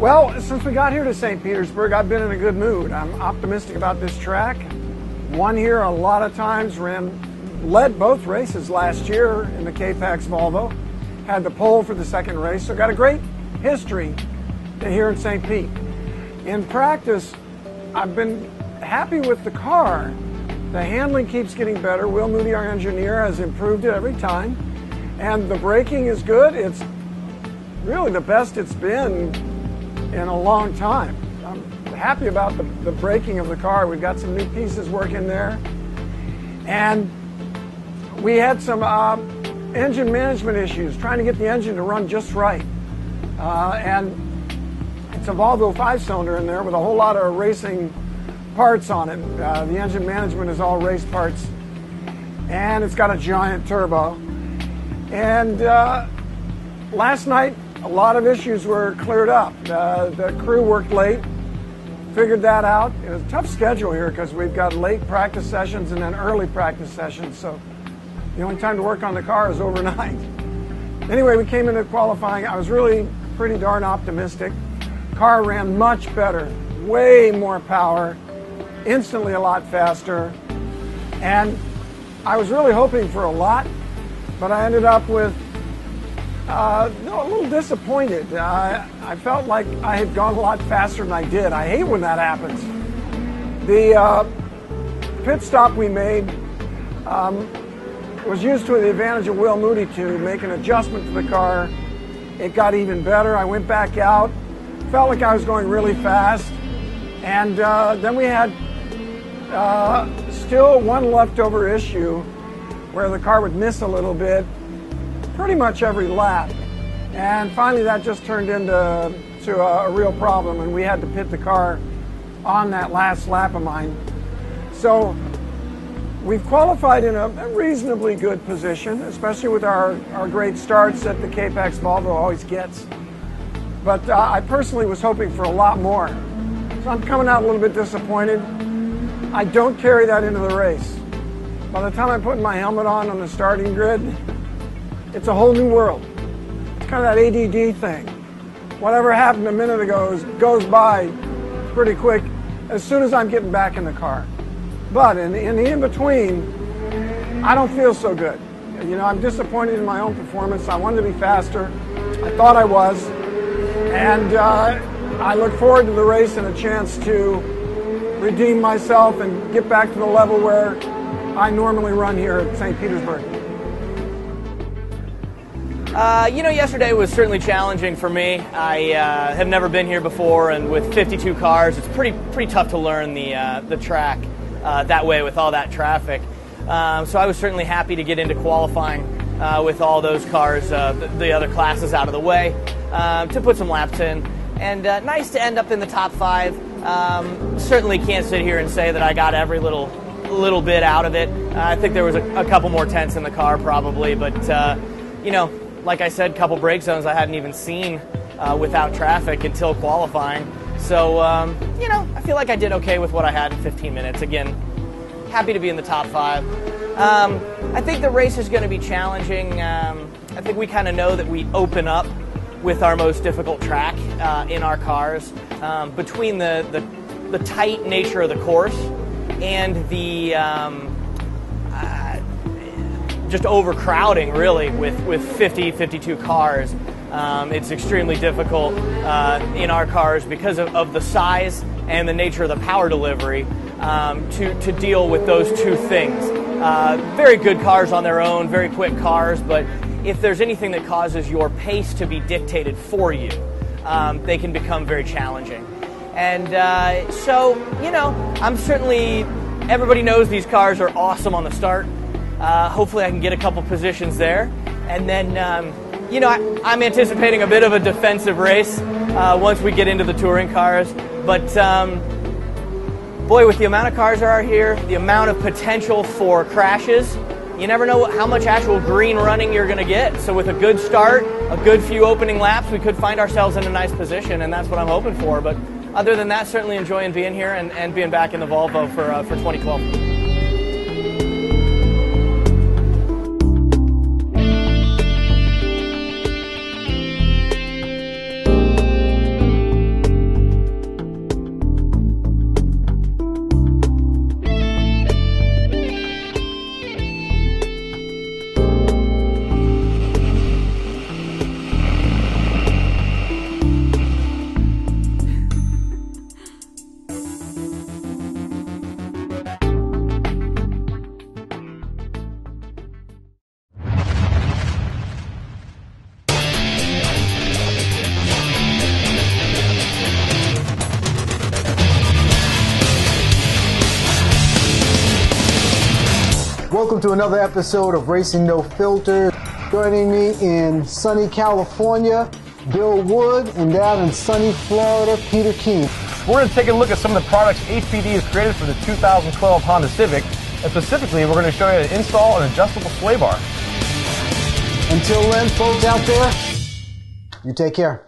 Well, since we got here to St. Petersburg, I've been in a good mood. I'm optimistic about this track. Won here a lot of times, led both races last year in the Kpax Volvo. Had the pole for the second race, so got a great history here in St. Pete. In practice, I've been happy with the car. The handling keeps getting better. Will Moody, our engineer, has improved it every time. And the braking is good. It's really the best it's been in a long time. I'm happy about the braking of the car. We've got some new pieces working there. And we had some engine management issues, trying to get the engine to run just right. And it's a Volvo 5-cylinder in there with a whole lot of racing parts on it. The engine management is all race parts. And it's got a giant turbo. And last night, a lot of issues were cleared up. The crew worked late, figured that out. It was a tough schedule here because we've got late practice sessions and then early practice sessions. So the only time to work on the car is overnight. Anyway, we came into qualifying. I was really pretty darn optimistic. Car ran much better, way more power, instantly a lot faster. And I was really hoping for a lot, but I ended up with a little disappointed. I felt like I had gone a lot faster than I did. I hate when that happens. The pit stop we made was used to the advantage of Will Moody to make an adjustment to the car. It got even better. I went back out, felt like I was going really fast, and then we had still one leftover issue where the car would miss a little bit pretty much every lap. And finally that just turned into a real problem, and we had to pit the car on that last lap of mine. So we've qualified in a reasonably good position, especially with our great starts that the Kpax Volvo always gets. But I personally was hoping for a lot more. So I'm coming out a little bit disappointed. I don't carry that into the race. By the time I'm putting my helmet on the starting grid, it's a whole new world. It's kind of that ADD thing. Whatever happened a minute ago goes by pretty quick as soon as I'm getting back in the car. But in the in-between, I don't feel so good. You know, I'm disappointed in my own performance. I wanted to be faster. I thought I was. And I look forward to the race and a chance to redeem myself and get back to the level where I normally run here at St. Petersburg. Yesterday was certainly challenging for me. I have never been here before, and with 52 cars, it's pretty tough to learn the track that way with all that traffic. So I was certainly happy to get into qualifying with all those cars, the other classes out of the way, to put some laps in. And nice to end up in the top 5. Certainly can't sit here and say that I got every little bit out of it. I think there was a couple more tenths in the car probably, but like I said, couple brake zones I hadn't even seen without traffic until qualifying. So, I feel like I did okay with what I had in 15 minutes. Again, happy to be in the top 5. I think the race is going to be challenging. I think we kind of know that we open up with our most difficult track in our cars. Between the tight nature of the course and the just overcrowding, really, with 52 cars. It's extremely difficult in our cars because of the size and the nature of the power delivery to deal with those two things. Very good cars on their own, very quick cars, but if there's anything that causes your pace to be dictated for you, they can become very challenging. And I'm certainly, everybody knows these cars are awesome on the start. Hopefully I can get a couple positions there. And then, I'm anticipating a bit of a defensive race once we get into the touring cars. But, boy, with the amount of cars there are here, the amount of potential for crashes, you never know how much actual green running you're going to get. So with a good start, a good few opening laps, we could find ourselves in a nice position, and that's what I'm hoping for. But other than that, certainly enjoying being here and being back in the Volvo for 2012. to another episode of Racing No Filter. Joining me in sunny California, Bill Wood, and down in sunny Florida, Peter King. We're going to take a look at some of the products HPD has created for the 2012 Honda Civic, and specifically we're going to show you how to install an adjustable sway bar. Until then, folks out there, you take care.